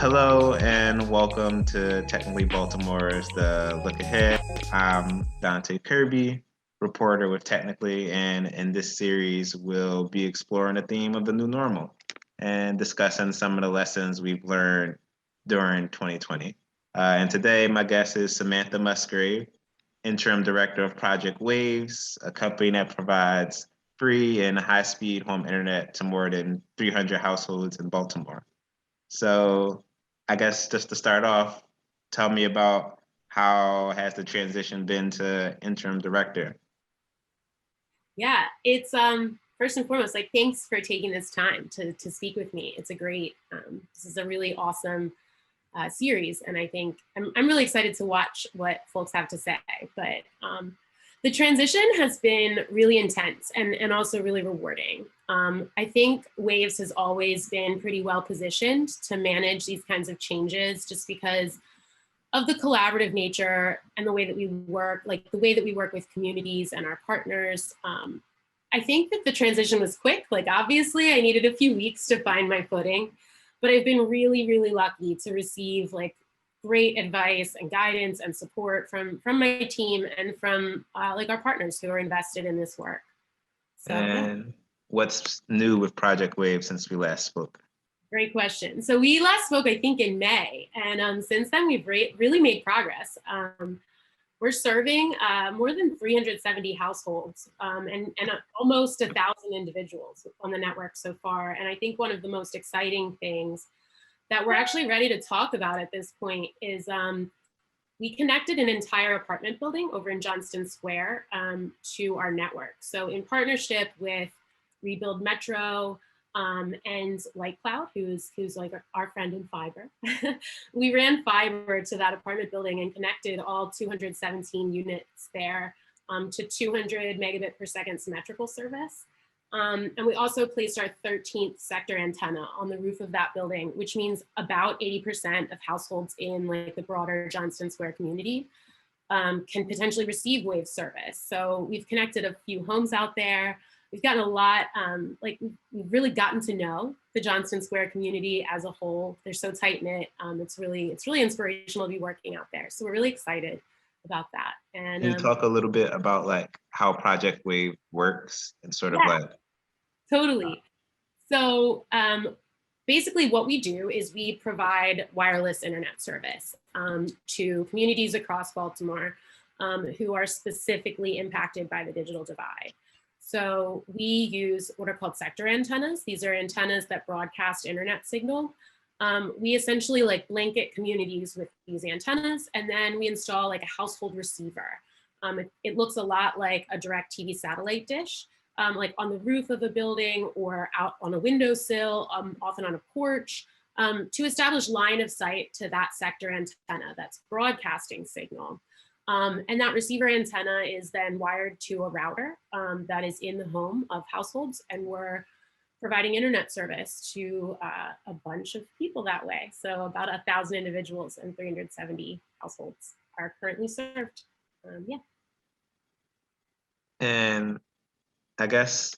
Hello and welcome to Technically Baltimore's The Look Ahead. I'm Donte Kirby, reporter with Technically, and in this series, we'll be exploring the theme of the new normal and discussing some of the lessons we've learned during 2020. And today, my guest is Samantha Musgrave, Interim Director of Project Waves, a company that provides free and high-speed home internet to more than 300 households in Baltimore. So I guess just to start off, tell me about how has the transition been to interim director? Yeah, it's first and foremost, like, thanks for taking this time to speak with me. It's a great, this is a really awesome series, and I think I'm really excited to watch what folks have to say. But the transition has been really intense and also really rewarding. I think Waves has always been pretty well positioned to manage these kinds of changes just because of the collaborative nature and the way that we work, like the way that we work with communities and our partners. I think that the transition was quick. Like, obviously I needed a few weeks to find my footing, but I've been really, really lucky to receive like great advice and guidance and support from my team and from like our partners who are invested in this work. So, And what's new with Project Wave since we last spoke? Great question. So we last spoke, I think, in May, and since then we've really made progress. We're serving more than 370 households and almost 1,000 individuals on the network so far. And I think one of the most exciting things that we're actually ready to talk about at this point is we connected an entire apartment building over in Johnston Square to our network. So in partnership with Rebuild Metro, and Light Cloud, who's like our friend in fiber. We ran fiber to that apartment building and connected all 217 units there to 200 megabit per second symmetrical service. And we also placed our 13th sector antenna on the roof of that building, which means about 80% of households in like the broader Johnston Square community can potentially receive wave service. So we've connected a few homes out there. We've gotten a lot, we've really gotten to know the Johnston Square community as a whole. They're so tight knit. It's really inspirational to be working out there. So we're really excited about that. And Can you talk a little bit about like how Project Wave works and sort of like? Totally. So basically what we do is we provide wireless internet service to communities across Baltimore who are specifically impacted by the digital divide. So we use what are called sector antennas. These are antennas that broadcast internet signal. We essentially like blanket communities with these antennas, and then we install like a household receiver. It looks a lot like a DirecTV satellite dish, like on the roof of a building or out on a windowsill, often on a porch, to establish line of sight to that sector antenna that's broadcasting signal. And that receiver antenna is then wired to a router that is in the home of households, and we're providing internet service to a bunch of people that way. So about 1,000 individuals and 370 households are currently served. Yeah. And I guess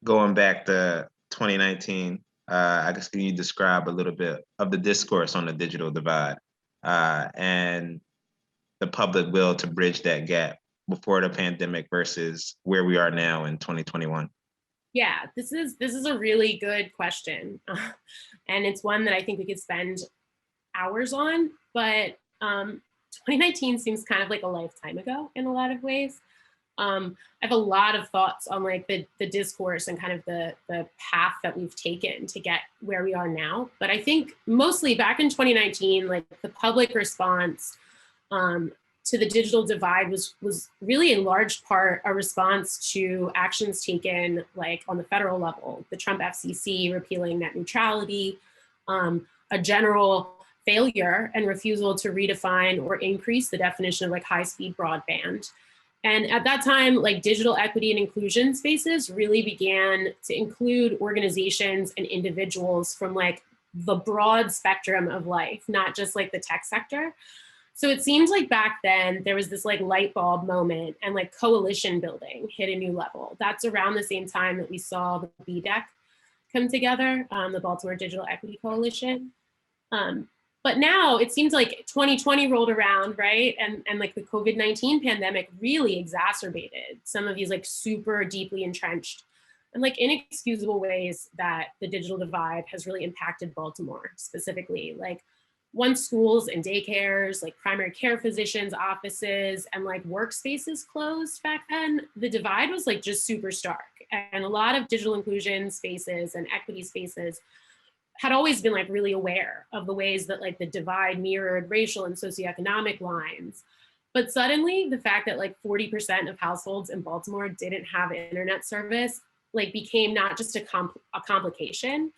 going back to 2019, I guess can you describe a little bit of the discourse on the digital divide and the public will to bridge that gap before the pandemic versus where we are now in 2021? Yeah, this is a really good question. And it's one that I think we could spend hours on, but 2019 seems kind of like a lifetime ago in a lot of ways. I have a lot of thoughts on like the discourse and kind of the path that we've taken to get where we are now. But I think mostly back in 2019, like the public response to the digital divide was really in large part a response to actions taken like on the federal level, the Trump FCC repealing net neutrality, a general failure and refusal to redefine or increase the definition of like high-speed broadband. And at that time, like digital equity and inclusion spaces really began to include organizations and individuals from like the broad spectrum of life, not just like the tech sector. So it seems like back then there was this like light bulb moment and like coalition building hit a new level. That's around the same time that we saw the BDEC come together, the Baltimore Digital Equity Coalition. But now it seems like 2020 rolled around, right? And like the COVID-19 pandemic really exacerbated some of these like super deeply entrenched and like inexcusable ways that the digital divide has really impacted Baltimore specifically. Like once schools and daycares, like primary care physicians' offices and like workspaces closed back then, the divide was like just super stark. And a lot of digital inclusion spaces and equity spaces had always been like really aware of the ways that like the divide mirrored racial and socioeconomic lines. But suddenly the fact that like 40% of households in Baltimore didn't have internet service like became not just a complication,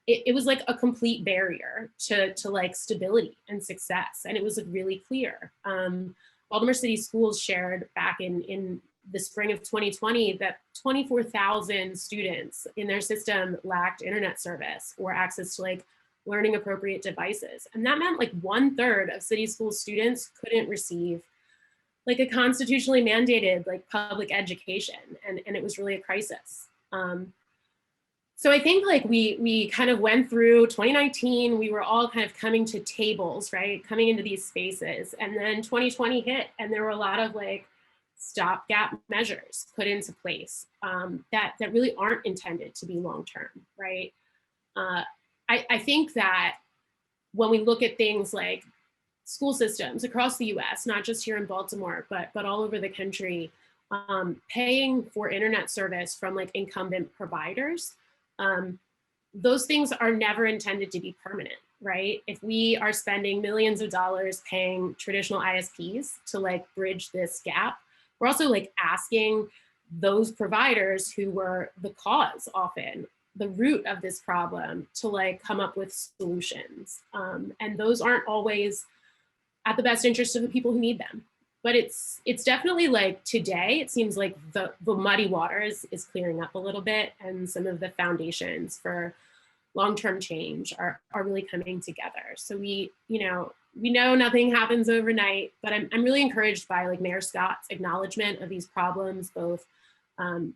it was like a complete barrier to like stability and success. And it was like, really clear. Baltimore City Schools shared back in the spring of 2020 that 24,000 students in their system lacked internet service or access to like learning appropriate devices. And that meant like 1/3 of city school students couldn't receive like a constitutionally mandated like public education. And it was really a crisis. So I think like we kind of went through 2019, we were all kind of coming to tables, right? Coming into these spaces. And then 2020 hit and there were a lot of like stopgap measures put into place that really aren't intended to be long-term, right? I think that when we look at things like school systems across the US, not just here in Baltimore, but all over the country, paying for internet service from like incumbent providers, those things are never intended to be permanent, right? If we are spending millions of dollars paying traditional ISPs to like bridge this gap, we're also like asking those providers who were the cause often, the root of this problem, to like come up with solutions. And those aren't always at the best interest of the people who need them. But it's definitely like today, it seems like the muddy water is clearing up a little bit and some of the foundations for long-term change are really coming together. So we know nothing happens overnight, but I'm really encouraged by like Mayor Scott's acknowledgement of these problems, both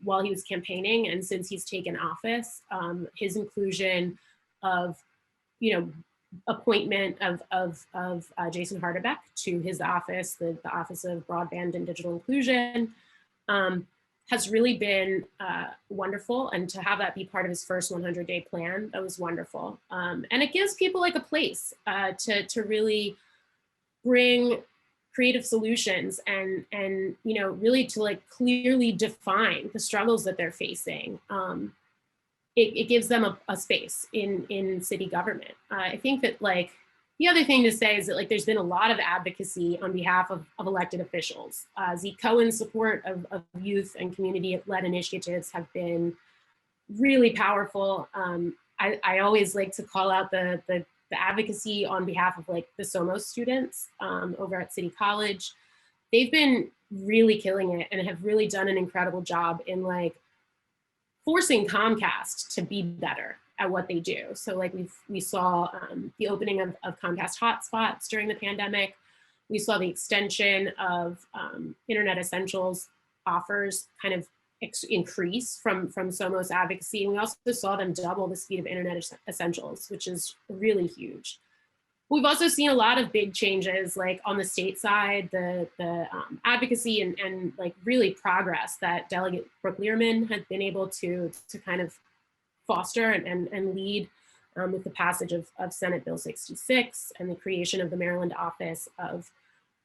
while he was campaigning and since he's taken office, his inclusion of, appointment of Jason Hardebeck to his office, the Office of Broadband and Digital Inclusion, has really been wonderful. And to have that be part of his first 100-day plan, that was wonderful. And it gives people like a place to really bring creative solutions and really to like clearly define the struggles that they're facing. It gives them a space in city government. I think that like the other thing to say is that like there's been a lot of advocacy on behalf of elected officials. Zeke Cohen's support of youth and community-led initiatives have been really powerful. I always like to call out the advocacy on behalf of like the Somos students over at City College. They've been really killing it and have really done an incredible job in like forcing Comcast to be better at what they do. So like we saw the opening of Comcast hotspots during the pandemic. We saw the extension of Internet Essentials offers kind of increase from Somos advocacy. And we also saw them double the speed of Internet Essentials, which is really huge. We've also seen a lot of big changes, like on the state side, the advocacy and like really progress that Delegate Brooke Learman had been able to kind of foster and lead with the passage of Senate Bill 66 and the creation of the Maryland Office of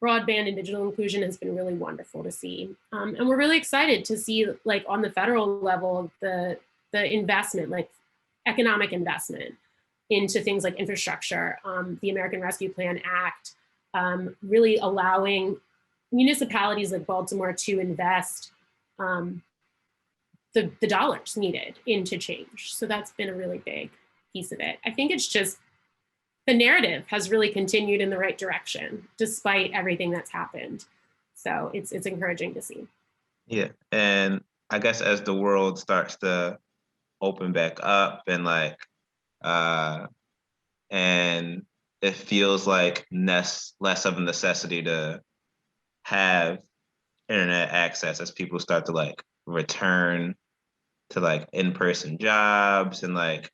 Broadband and Digital Inclusion has been really wonderful to see. And we're really excited to see like on the federal level, the investment, like economic investment into things like infrastructure, the American Rescue Plan Act, really allowing municipalities like Baltimore to invest the dollars needed into change. So that's been a really big piece of it. I think it's just the narrative has really continued in the right direction despite everything that's happened. So it's encouraging to see. Yeah, and I guess as the world starts to open back up and like and it feels like less of a necessity to have internet access as people start to like return to like in-person jobs and like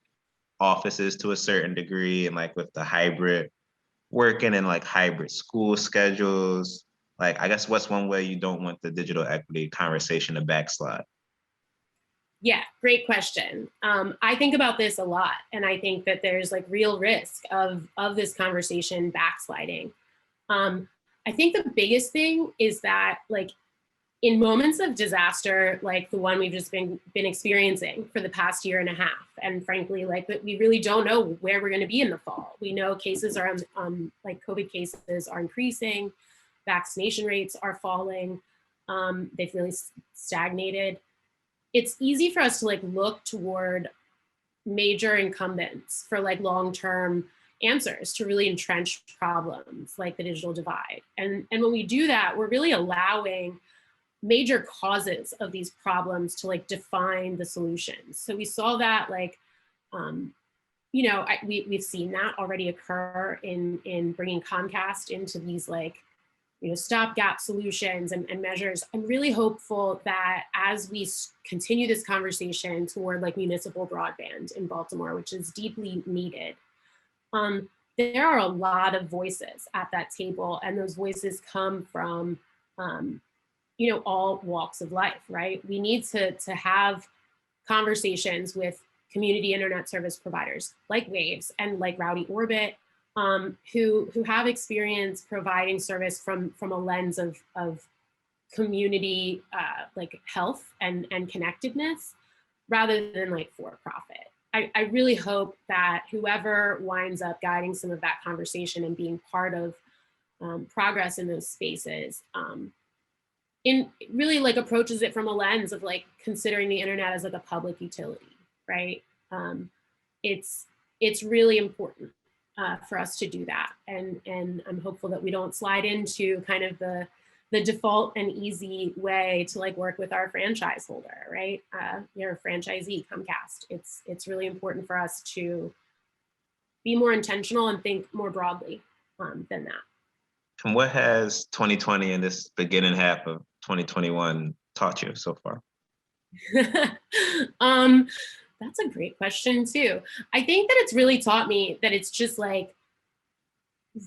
offices to a certain degree, and like with the hybrid working and like hybrid school schedules? Like, I guess what's one way you don't want the digital equity conversation to backslide? Yeah, great question. I think about this a lot, and I think that there's like real risk of this conversation backsliding. Um, I think the biggest thing is that like in moments of disaster, like the one we've just been experiencing for the past year and a half, and frankly, like we really don't know where we're going to be in the fall. We know cases are like COVID cases are increasing, vaccination rates are falling, they've really stagnated. It's easy for us to like look toward major incumbents for like long-term answers to really entrenched problems like the digital divide. And when we do that, we're really allowing major causes of these problems to like define the solutions. So we saw that like, you know, we've seen that already occur in bringing Comcast into these like, you know, stopgap solutions and measures. I'm really hopeful that as we continue this conversation toward like municipal broadband in Baltimore, which is deeply needed, there are a lot of voices at that table, and those voices come from, you know, all walks of life, right? We need to have conversations with community internet service providers like Waves and like Rowdy Orbit, who have experience providing service from a lens of community like health and connectedness rather than like for profit. I really hope that whoever winds up guiding some of that conversation and being part of progress in those spaces in really like approaches it from a lens of like considering the internet as like a public utility, right? It's really important for us to do that. And I'm hopeful that we don't slide into kind of the default and easy way to like work with our franchise holder, right? Your franchisee, Comcast. It's really important for us to be more intentional and think more broadly than that. And what has 2020 and this beginning half of 2021 taught you so far? That's a great question too. I think that it's really taught me that it's just like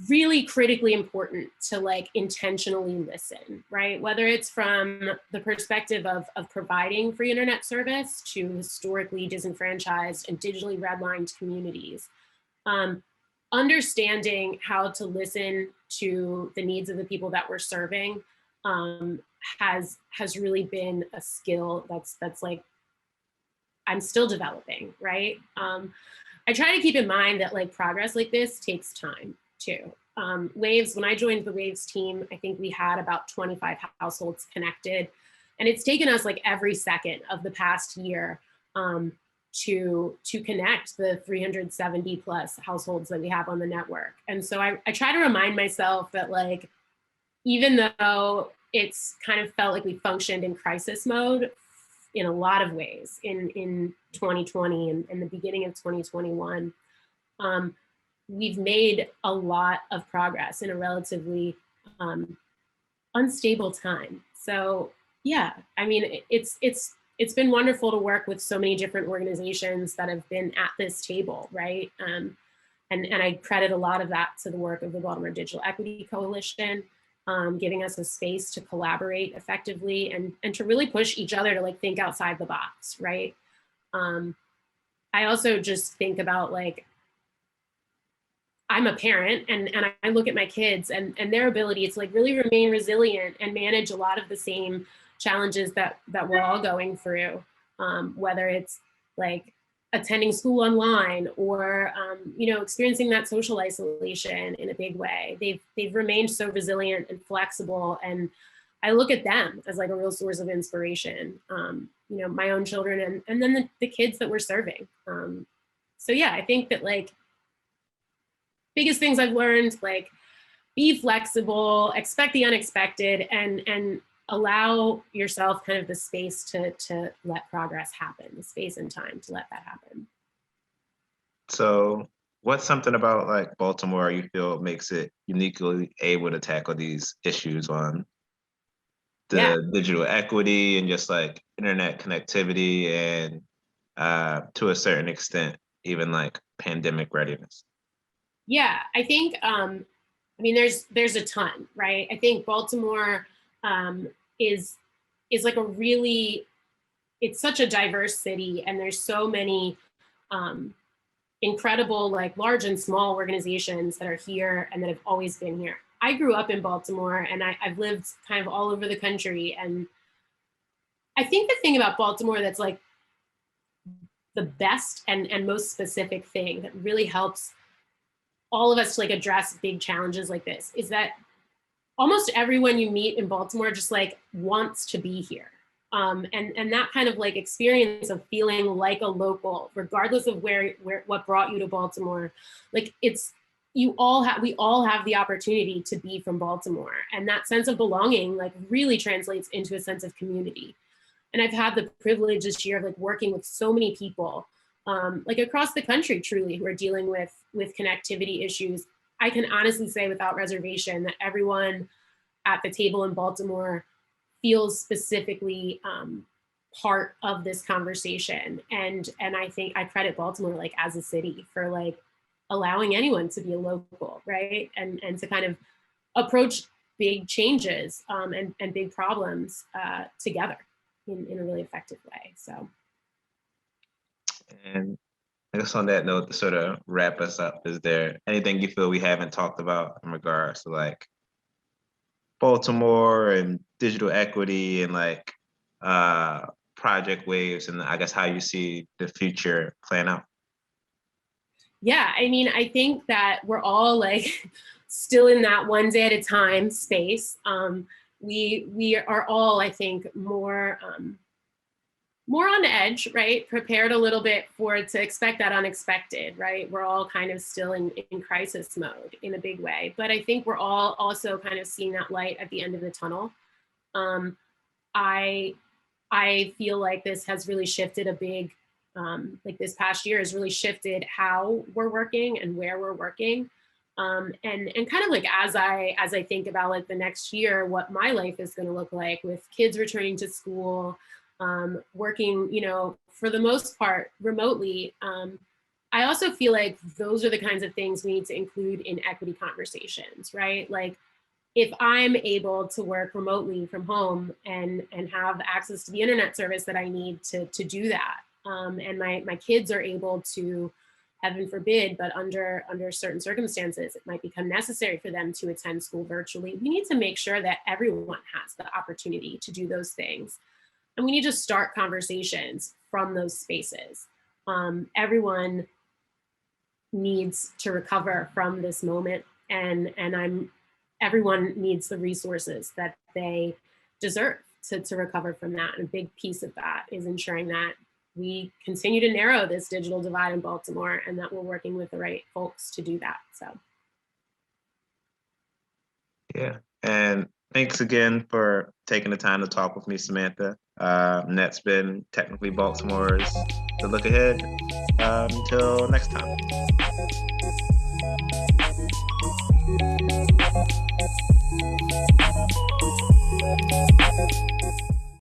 really critically important to like intentionally listen, right? Whether it's from the perspective of providing free internet service to historically disenfranchised and digitally redlined communities. Understanding how to listen to the needs of the people that we're serving has really been a skill that's like I'm still developing, right? I try to keep in mind that like progress like this takes time too. Waves, when I joined the Waves team, I think we had about 25 households connected, and it's taken us like every second of the past year to connect the 370 plus households that we have on the network. And so I try to remind myself that like, even though it's kind of felt like we functioned in crisis mode in a lot of ways in 2020 and the beginning of 2021, we've made a lot of progress in a relatively unstable time. So yeah, I mean, it's been wonderful to work with so many different organizations that have been at this table, right? And I credit a lot of that to the work of the Baltimore Digital Equity Coalition, giving us a space to collaborate effectively and to really push each other to like think outside the box, right? I also just think about like, I'm a parent and I look at my kids and their ability to like really remain resilient and manage a lot of the same challenges that we're all going through, whether it's like attending school online or you know, experiencing that social isolation in a big way. They've remained so resilient and flexible, and I look at them as like a real source of inspiration. You know, my own children and then the kids that we're serving. So yeah, I think that like biggest things I've learned, like be flexible, expect the unexpected, and allow yourself kind of the space to let progress happen, the space and time to let that happen. So what's something about like Baltimore you feel makes it uniquely able to tackle these issues on the digital equity and just like internet connectivity and to a certain extent, even like pandemic readiness? Yeah, I think, there's a ton, right? I think Baltimore is like it's such a diverse city, and there's so many um, incredible, like large and small organizations that are here and that have always been here. I grew up in Baltimore, and I've lived kind of all over the country. And I think the thing about Baltimore that's like the best and most specific thing that really helps all of us to like address big challenges like this is that almost everyone you meet in Baltimore just like wants to be here. And that kind of like experience of feeling like a local, regardless of where what brought you to Baltimore, like we all have the opportunity to be from Baltimore, and that sense of belonging like really translates into a sense of community. And I've had the privilege this year of like working with so many people, like across the country, truly, who are dealing with connectivity issues. I can honestly say without reservation that everyone at the table in Baltimore feels specifically part of this conversation. And I think I credit Baltimore like as a city for like allowing anyone to be a local, right? And to kind of approach big changes and big problems together in a really effective way. So. And I guess on that note, to sort of wrap us up, is there anything you feel we haven't talked about in regards to like Baltimore and digital equity and like project waves, and I guess how you see the future playing out? Yeah, I mean, I think that we're all like still in that one day at a time space. We are all, I think, more on edge, right? Prepared a little bit to expect that unexpected, right? We're all kind of still in crisis mode in a big way, but I think we're all also kind of seeing that light at the end of the tunnel. I feel like this has really shifted like this past year has really shifted how we're working and where we're working. And kind of like as I think about like the next year, what my life is going to look like with kids returning to school, working, for the most part remotely. I also feel like those are the kinds of things we need to include in equity conversations, right? Like if I'm able to work remotely from home and have access to the internet service that I need to do that, and my kids are able to, heaven forbid, but under certain circumstances, it might become necessary for them to attend school virtually. We need to make sure that everyone has the opportunity to do those things. And we need to start conversations from those spaces. Everyone needs to recover from this moment, and everyone needs the resources that they deserve to recover from that. And a big piece of that is ensuring that we continue to narrow this digital divide in Baltimore, and that we're working with the right folks to do that. So. Yeah, and thanks again for taking the time to talk with me, Samantha. That's been Technically Baltimore's The Look Ahead. Until next time.